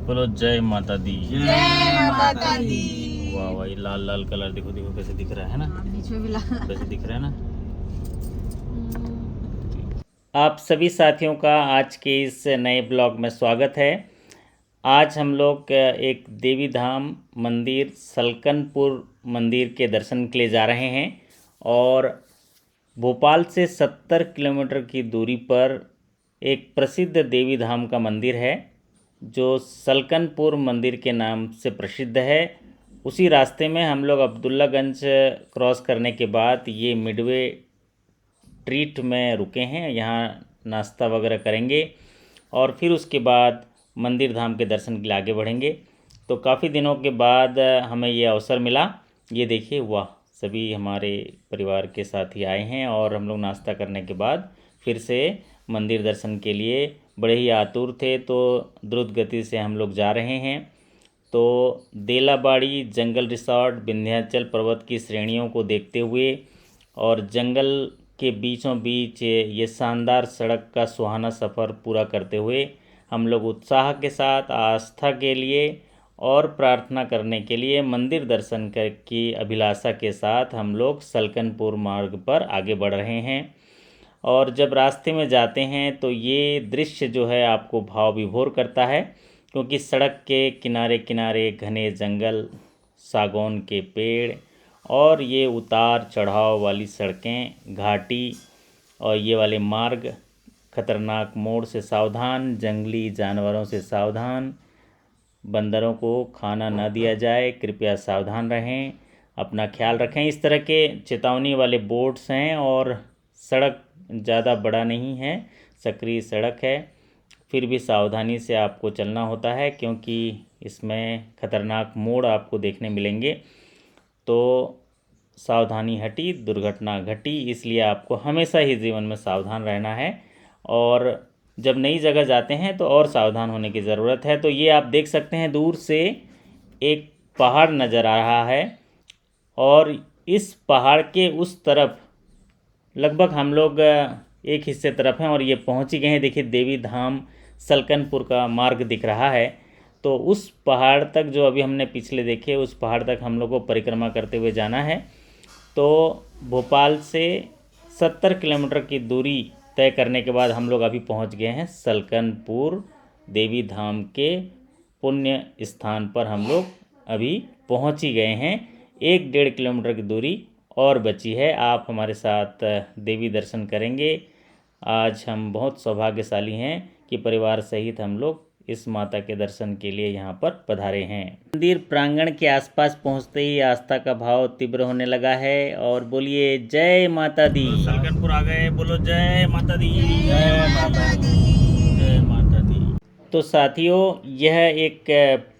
बोलो जय माता दी। जय माता दी। वाह वाह, ये लाल लाल कलर देखो देखो कैसे दिख रहा है ना, बीच में भी लाल कैसे दिख रहा है ना। आप सभी साथियों का आज के इस नए ब्लॉग में स्वागत है। आज हम लोग एक देवी धाम मंदिर सलकनपुर मंदिर के दर्शन के लिए जा रहे हैं और भोपाल से 70 किलोमीटर की दूरी पर एक प्रसिद्ध देवी धाम का मंदिर है जो सलकनपुर मंदिर के नाम से प्रसिद्ध है। उसी रास्ते में हम लोग अब्दुल्लागंज क्रॉस करने के बाद ये मिडवे ट्रीट में रुके हैं, यहाँ नाश्ता वगैरह करेंगे और फिर उसके बाद मंदिर धाम के दर्शन के लिए आगे बढ़ेंगे। तो काफ़ी दिनों के बाद हमें ये अवसर मिला। ये देखिए, वाह, सभी हमारे परिवार के साथ ही आए हैं और हम लोग नाश्ता करने के बाद फिर से मंदिर दर्शन के लिए बड़े ही आतुर थे, तो द्रुत गति से हम लोग जा रहे हैं। तो देलाबाड़ी जंगल रिसॉर्ट विंध्याचल पर्वत की श्रेणियों को देखते हुए और जंगल के बीचों बीच ये शानदार सड़क का सुहाना सफ़र पूरा करते हुए हम लोग उत्साह के साथ आस्था के लिए और प्रार्थना करने के लिए मंदिर दर्शन की अभिलाषा के साथ हम लोग सलकनपुर मार्ग पर आगे बढ़ रहे हैं। और जब रास्ते में जाते हैं तो ये दृश्य जो है आपको भाव विभोर करता है, क्योंकि सड़क के किनारे किनारे घने जंगल, सागौन के पेड़ और ये उतार चढ़ाव वाली सड़कें, घाटी और ये वाले मार्ग, खतरनाक मोड़ से सावधान, जंगली जानवरों से सावधान, बंदरों को खाना न दिया जाए, कृपया सावधान रहें, अपना ख्याल रखें, इस तरह के चेतावनी वाले बोर्ड्स हैं। और सड़क ज़्यादा बड़ा नहीं है, सकरी सड़क है, फिर भी सावधानी से आपको चलना होता है क्योंकि इसमें खतरनाक मोड़ आपको देखने मिलेंगे। तो सावधानी हटी दुर्घटना घटी, इसलिए आपको हमेशा ही जीवन में सावधान रहना है और जब नई जगह जाते हैं तो और सावधान होने की ज़रूरत है। तो ये आप देख सकते हैं, दूर से एक पहाड़ नज़र आ रहा है और इस पहाड़ के उस तरफ लगभग हम लोग एक हिस्से तरफ हैं और ये पहुंच ही गए हैं। देखिए, देवी धाम सलकनपुर का मार्ग दिख रहा है। तो उस पहाड़ तक जो अभी हमने पिछले देखे, उस पहाड़ तक हम लोग को परिक्रमा करते हुए जाना है। तो भोपाल से 70 किलोमीटर की दूरी तय करने के बाद हम लोग अभी पहुंच गए हैं सलकनपुर देवी धाम के पुण्य स्थान पर। हम लोग अभी पहुंच ही गए हैं, 1-1.5 किलोमीटर की दूरी और बची है। आप हमारे साथ देवी दर्शन करेंगे। आज हम बहुत सौभाग्यशाली हैं कि परिवार सहित हम लोग इस माता के दर्शन के लिए यहाँ पर पधारे हैं। मंदिर प्रांगण के आसपास पहुँचते ही आस्था का भाव तीव्र होने लगा है और बोलिए जय माता दी। सलकनपुर आ गए, बोलो जय माता दी। जय माता दी। जय माता दी। तो साथियों, यह एक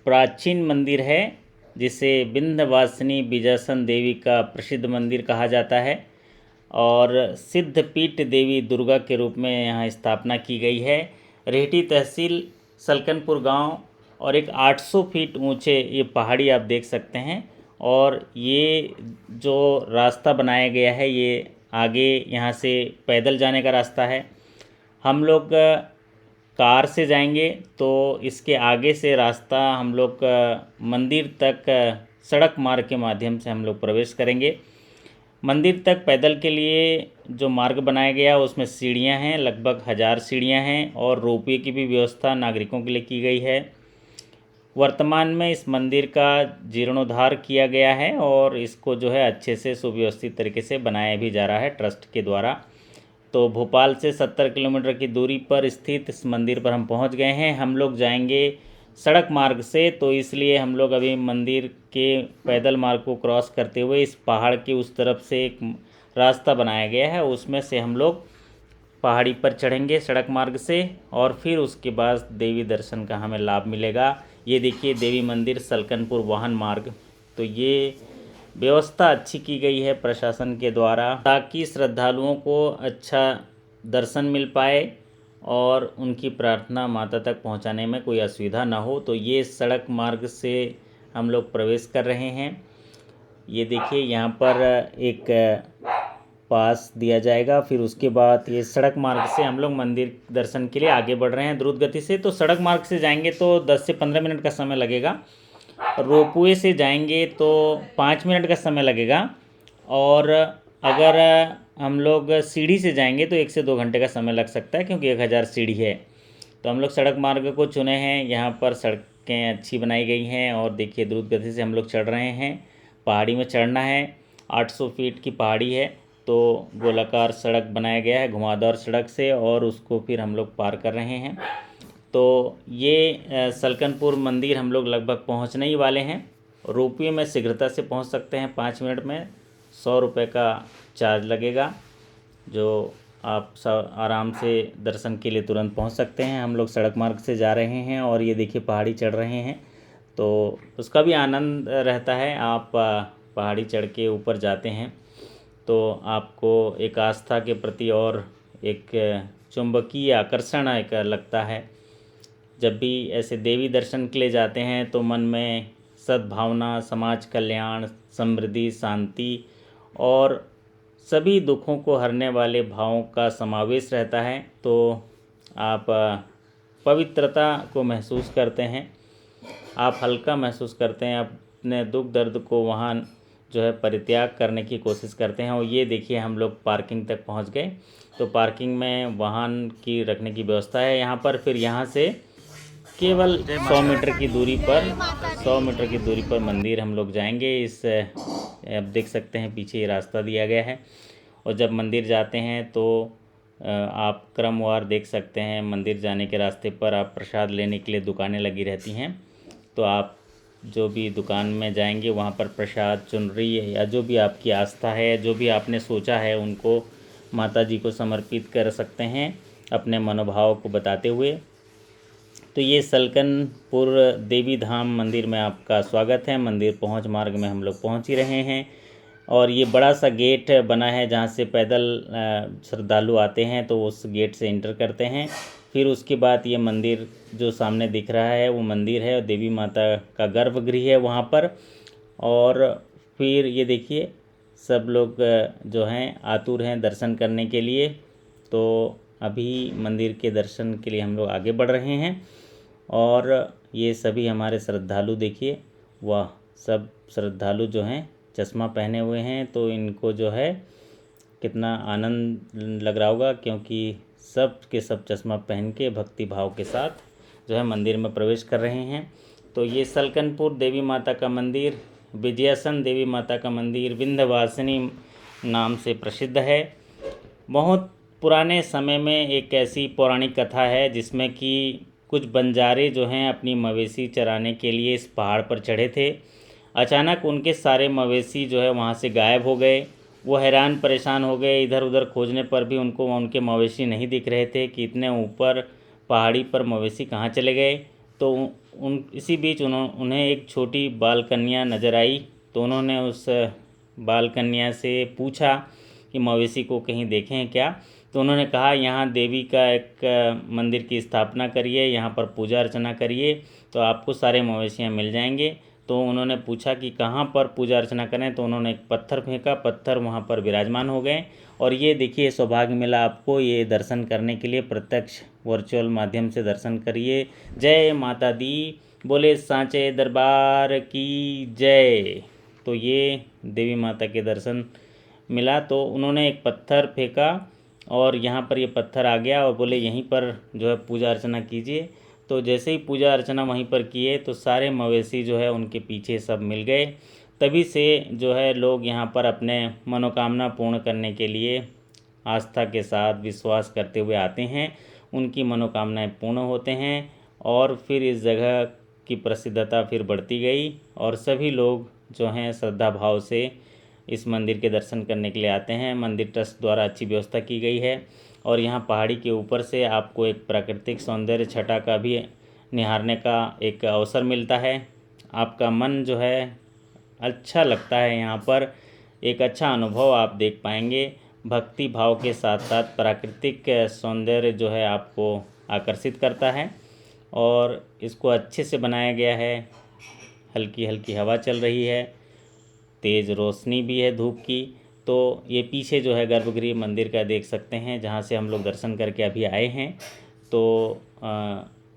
प्राचीन मंदिर है जिसे विंध्यवासिनी बिजासन देवी का प्रसिद्ध मंदिर कहा जाता है और सिद्धपीठ देवी दुर्गा के रूप में यहाँ स्थापना की गई है। रेहटी तहसील सलकनपुर गांव और एक 800 फीट ऊंचे ये पहाड़ी आप देख सकते हैं। और ये जो रास्ता बनाया गया है, ये आगे यहाँ से पैदल जाने का रास्ता है। हम लोग कार से जाएंगे तो इसके आगे से रास्ता हम लोग मंदिर तक सड़क मार्ग के माध्यम से हम लोग प्रवेश करेंगे। मंदिर तक पैदल के लिए जो मार्ग बनाया गया उसमें सीढ़ियां हैं, लगभग 1000 सीढ़ियां हैं और रोपवे की भी व्यवस्था नागरिकों के लिए की गई है। वर्तमान में इस मंदिर का जीर्णोद्धार किया गया है और इसको जो है अच्छे से सुव्यवस्थित तरीके से बनाया भी जा रहा है ट्रस्ट के द्वारा। तो भोपाल से 70 किलोमीटर की दूरी पर स्थित इस मंदिर पर हम पहुंच गए हैं। हम लोग जाएंगे सड़क मार्ग से, तो इसलिए हम लोग अभी मंदिर के पैदल मार्ग को क्रॉस करते हुए इस पहाड़ की उस तरफ से एक रास्ता बनाया गया है, उसमें से हम लोग पहाड़ी पर चढ़ेंगे सड़क मार्ग से और फिर उसके बाद देवी दर्शन का हमें लाभ मिलेगा। ये देखिए, देवी मंदिर सलकनपुर वाहन मार्ग। तो ये व्यवस्था अच्छी की गई है प्रशासन के द्वारा ताकि श्रद्धालुओं को अच्छा दर्शन मिल पाए और उनकी प्रार्थना माता तक पहुंचाने में कोई असुविधा ना हो। तो ये सड़क मार्ग से हम लोग प्रवेश कर रहे हैं। ये देखिए, यहाँ पर एक पास दिया जाएगा। फिर उसके बाद ये सड़क मार्ग से हम लोग मंदिर दर्शन के लिए आगे बढ़ रहे हैं द्रुत गति से। तो सड़क मार्ग से जाएंगे तो 10 से 15 मिनट का समय लगेगा, रोपवे से जाएंगे तो 5 मिनट का समय लगेगा, और अगर हम लोग सीढ़ी से जाएंगे तो 1 से 2 घंटे का समय लग सकता है, क्योंकि 1000 सीढ़ी है। तो हम लोग सड़क मार्ग को चुने हैं। यहाँ पर सड़कें अच्छी बनाई गई हैं, और देखिए द्रुत गति से हम लोग चढ़ रहे हैं। पहाड़ी में चढ़ना है, 800 फीट की पहाड़ी है, तो गोलाकार सड़क बनाया गया है घुमावदार सड़क से, और उसको फिर हम लोग पार कर रहे हैं। तो ये सलकनपुर मंदिर हम लोग लगभग पहुंचने ही वाले हैं। रोपवे में शीघ्रता से पहुंच सकते हैं 5 मिनट में। 100 रुपये का चार्ज लगेगा, जो आप सब आराम से दर्शन के लिए तुरंत पहुंच सकते हैं। हम लोग सड़क मार्ग से जा रहे हैं, और ये देखिए पहाड़ी चढ़ रहे हैं, तो उसका भी आनंद रहता है। आप पहाड़ी चढ़ के ऊपर जाते हैं तो आपको एक आस्था के प्रति और एक चुंबकीय आकर्षण एक लगता है। जब भी ऐसे देवी दर्शन के लिए जाते हैं तो मन में सद्भावना, समाज कल्याण, समृद्धि, शांति और सभी दुखों को हरने वाले भावों का समावेश रहता है। तो आप पवित्रता को महसूस करते हैं, आप हल्का महसूस करते हैं, अपने दुख दर्द को वहाँ जो है परित्याग करने की कोशिश करते हैं। और ये देखिए हम लोग पार्किंग तक पहुँच गए। तो पार्किंग में वाहन की रखने की व्यवस्था है यहाँ पर। फिर यहाँ से केवल 100 मीटर की दूरी पर 100 मीटर की दूरी पर मंदिर हम लोग जाएंगे। इस आप देख सकते हैं पीछे ये रास्ता दिया गया है। और जब मंदिर जाते हैं तो आप क्रमवार देख सकते हैं, मंदिर जाने के रास्ते पर आप प्रसाद लेने के लिए दुकानें लगी रहती हैं। तो आप जो भी दुकान में जाएंगे वहाँ पर प्रसाद, चुनरी या जो भी आपकी आस्था है, जो भी आपने सोचा है, उनको माता जी को समर्पित कर सकते हैं अपने मनोभाव को बताते हुए। तो ये सलकनपुर देवी धाम मंदिर में आपका स्वागत है। मंदिर पहुंच मार्ग में हम लोग पहुंच ही रहे हैं, और ये बड़ा सा गेट बना है जहां से पैदल श्रद्धालु आते हैं तो उस गेट से एंटर करते हैं। फिर उसके बाद ये मंदिर जो सामने दिख रहा है वो मंदिर है, देवी माता का गर्भगृह है वहाँ पर। और फिर ये देखिए सब लोग जो हैं आतुर हैं दर्शन करने के लिए। तो अभी मंदिर के दर्शन के लिए हम लोग आगे बढ़ रहे हैं, और ये सभी हमारे श्रद्धालु देखिए, वाह, सब श्रद्धालु जो हैं चश्मा पहने हुए हैं। तो इनको जो है कितना आनंद लग रहा होगा, क्योंकि सब के सब चश्मा पहन के भक्ति भाव के साथ जो है मंदिर में प्रवेश कर रहे हैं। तो ये सलकनपुर देवी माता का मंदिर, विजयासन देवी माता का मंदिर विंध्यवासिनी नाम से प्रसिद्ध है। बहुत पुराने समय में एक ऐसी पौराणिक कथा है जिसमें कि कुछ बंजारे जो हैं अपनी मवेशी चराने के लिए इस पहाड़ पर चढ़े थे। अचानक उनके सारे मवेशी जो है वहाँ से गायब हो गए। वो हैरान परेशान हो गए, इधर उधर खोजने पर भी उनको उनके मवेशी नहीं दिख रहे थे कि इतने ऊपर पहाड़ी पर मवेशी कहाँ चले गए। तो इसी बीच उन्हें एक छोटी बाल कन्या नज़र आई। तो उन्होंने उस बाल कन्या से पूछा कि मवेशी को कहीं देखें हैं क्या। तो उन्होंने कहा यहाँ देवी का एक मंदिर की स्थापना करिए, यहाँ पर पूजा अर्चना करिए तो आपको सारे मवेशियाँ मिल जाएंगे। तो उन्होंने पूछा कि कहाँ पर पूजा अर्चना करें, तो उन्होंने एक पत्थर फेंका, पत्थर वहाँ पर विराजमान हो गए। और ये देखिए सौभाग्य मिला आपको ये दर्शन करने के लिए, प्रत्यक्ष वर्चुअल माध्यम से दर्शन करिए। जय माता दी, बोले सांचे दरबार की जय। तो ये देवी माता के दर्शन मिला। तो उन्होंने एक पत्थर फेंका और यहाँ पर ये पत्थर आ गया और बोले यहीं पर जो है पूजा अर्चना कीजिए। तो जैसे ही पूजा अर्चना वहीं पर किए तो सारे मवेशी जो है उनके पीछे सब मिल गए। तभी से जो है लोग यहाँ पर अपने मनोकामना पूर्ण करने के लिए आस्था के साथ विश्वास करते हुए आते हैं, उनकी मनोकामनाएं पूर्ण होते हैं। और फिर इस जगह की प्रसिद्धता फिर बढ़ती गई और सभी लोग जो हैं श्रद्धा भाव से इस मंदिर के दर्शन करने के लिए आते हैं। मंदिर ट्रस्ट द्वारा अच्छी व्यवस्था की गई है और यहाँ पहाड़ी के ऊपर से आपको एक प्राकृतिक सौंदर्य छटा का भी निहारने का एक अवसर मिलता है। आपका मन जो है अच्छा लगता है, यहाँ पर एक अच्छा अनुभव आप देख पाएंगे। भक्ति भाव के साथ साथ प्राकृतिक सौंदर्य जो है आपको आकर्षित करता है और इसको अच्छे से बनाया गया है। हल्की हल्की हवा चल रही है, तेज़ रोशनी भी है धूप की। तो ये पीछे जो है गर्भगृह मंदिर का देख सकते हैं, जहाँ से हम लोग दर्शन करके अभी आए हैं। तो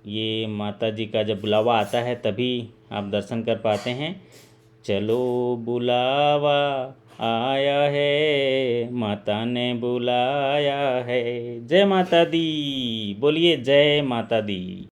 ये माता जी का जब बुलावा आता है तभी आप दर्शन कर पाते हैं। चलो बुलावा आया है, माता ने बुलाया है। जय माता दी, बोलिए जय माता दी।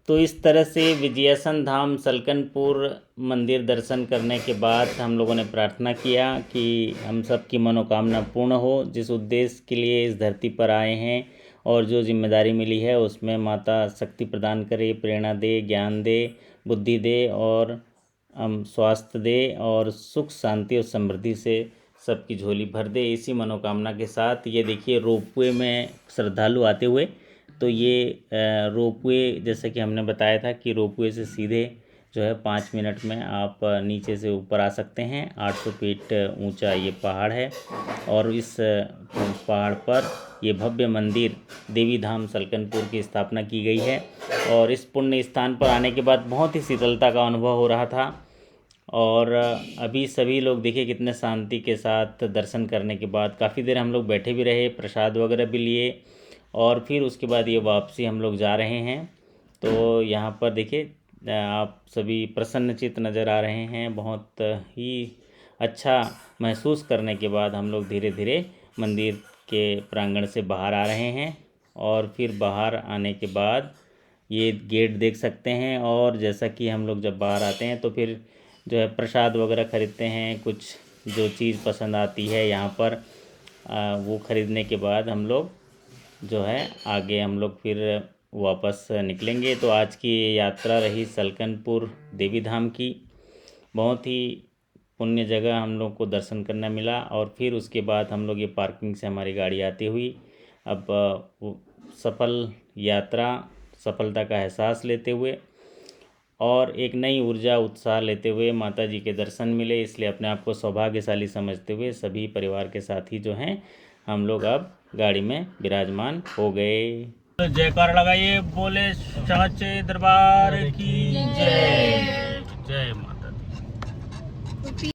तो इस तरह से विजयासन धाम सलकनपुर मंदिर दर्शन करने के बाद हम लोगों ने प्रार्थना किया कि हम सब की मनोकामना पूर्ण हो। जिस उद्देश्य के लिए इस धरती पर आए हैं और जो जिम्मेदारी मिली है उसमें माता शक्ति प्रदान करे, प्रेरणा दे, ज्ञान दे, बुद्धि दे और स्वास्थ्य दे और सुख शांति और समृद्धि से सबकी झोली भर दे। इसी मनोकामना के साथ ये देखिए रोपवे में श्रद्धालु आते हुए, तो ये रोपवे जैसे कि हमने बताया था कि रोपवे से सीधे जो है 5 मिनट में आप नीचे से ऊपर आ सकते हैं। 800 फीट ऊंचा ये पहाड़ है और इस पहाड़ पर ये भव्य मंदिर देवी धाम सलकनपुर की स्थापना की गई है। और इस पुण्य स्थान पर आने के बाद बहुत ही शीतलता का अनुभव हो रहा था। और अभी सभी लोग देखिए कितने शांति के साथ दर्शन करने के बाद काफ़ी देर हम लोग बैठे भी रहे, प्रसाद वगैरह भी लिए और फिर उसके बाद ये वापसी हम लोग जा रहे हैं। तो यहाँ पर देखिए आप सभी प्रसन्नचित्त नज़र आ रहे हैं। बहुत ही अच्छा महसूस करने के बाद हम लोग धीरे धीरे मंदिर के प्रांगण से बाहर आ रहे हैं। और फिर बाहर आने के बाद ये गेट देख सकते हैं। और जैसा कि हम लोग जब बाहर आते हैं तो फिर जो है प्रसाद वगैरह ख़रीदते हैं, कुछ जो चीज़ पसंद आती है यहाँ पर वो ख़रीदने के बाद हम लोग जो है आगे हम लोग फिर वापस निकलेंगे। तो आज की यात्रा रही सलकनपुर देवी धाम की। बहुत ही पुण्य जगह हम लोग को दर्शन करना मिला। और फिर उसके बाद हम लोग ये पार्किंग से हमारी गाड़ी आती हुई अब सफल यात्रा, सफलता का एहसास लेते हुए और एक नई ऊर्जा उत्साह लेते हुए माता जी के दर्शन मिले, इसलिए अपने आप को सौभाग्यशाली समझते हुए सभी परिवार के साथी जो हैं हम लोग अब गाड़ी में विराजमान हो गए। जयकार लगाइए, बोले साचे दरबार की जय। जय माता दी।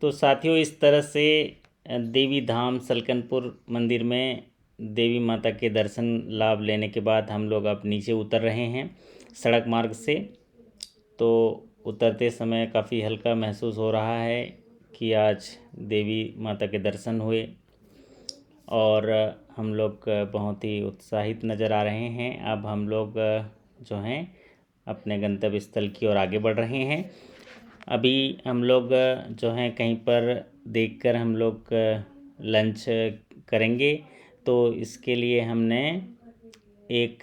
तो साथियों इस तरह से देवी धाम सलकनपुर मंदिर में देवी माता के दर्शन लाभ लेने के बाद हम लोग अब नीचे उतर रहे हैं सड़क मार्ग से। तो उतरते समय काफ़ी हल्का महसूस हो रहा है कि आज देवी माता के दर्शन हुए और हम लोग बहुत ही उत्साहित नज़र आ रहे हैं। अब हम लोग जो हैं अपने गंतव्य स्थल की ओर आगे बढ़ रहे हैं। अभी हम लोग जो हैं कहीं पर देखकर हम लोग लंच करेंगे। तो इसके लिए हमने एक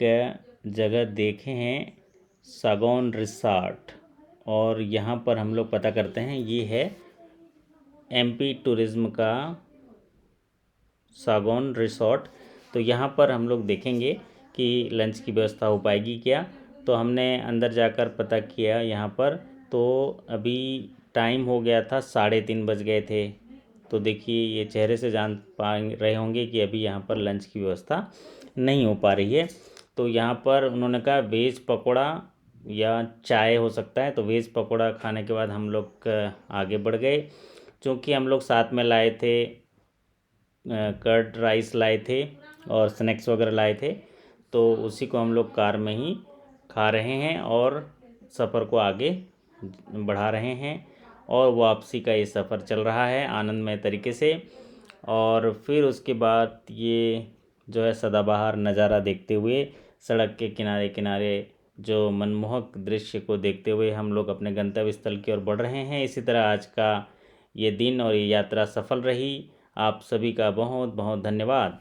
जगह देखे हैं सागौन रिसॉर्ट, और यहाँ पर हम लोग पता करते हैं ये है MP टूरिज़्म का सागौन रिसॉर्ट। तो यहाँ पर हम लोग देखेंगे कि लंच की व्यवस्था हो पाएगी क्या। तो हमने अंदर जाकर पता किया यहाँ पर, तो अभी टाइम हो गया था 3:30 बज गए थे। तो देखिए ये चेहरे से जान पा रहे होंगे कि अभी यहाँ पर लंच की व्यवस्था नहीं हो पा रही है। तो यहाँ पर उन्होंने कहा वेज पकौड़ा या चाय हो सकता है। तो वेज पकौड़ा खाने के बाद हम लोग आगे बढ़ गए। क्योंकि हम लोग साथ में लाए थे कर्ड राइस लाए थे और स्नैक्स वगैरह लाए थे, तो उसी को हम लोग कार में ही खा रहे हैं और सफ़र को आगे बढ़ा रहे हैं। और वापसी का ये सफ़र चल रहा है आनंदमय तरीके से। और फिर उसके बाद ये जो है सदाबहार नज़ारा देखते हुए सड़क के किनारे किनारे जो मनमोहक दृश्य को देखते हुए हम लोग अपने गंतव्य स्थल की ओर बढ़ रहे हैं। इसी तरह आज का ये दिन और ये यात्रा सफल रही। आप सभी का बहुत बहुत धन्यवाद।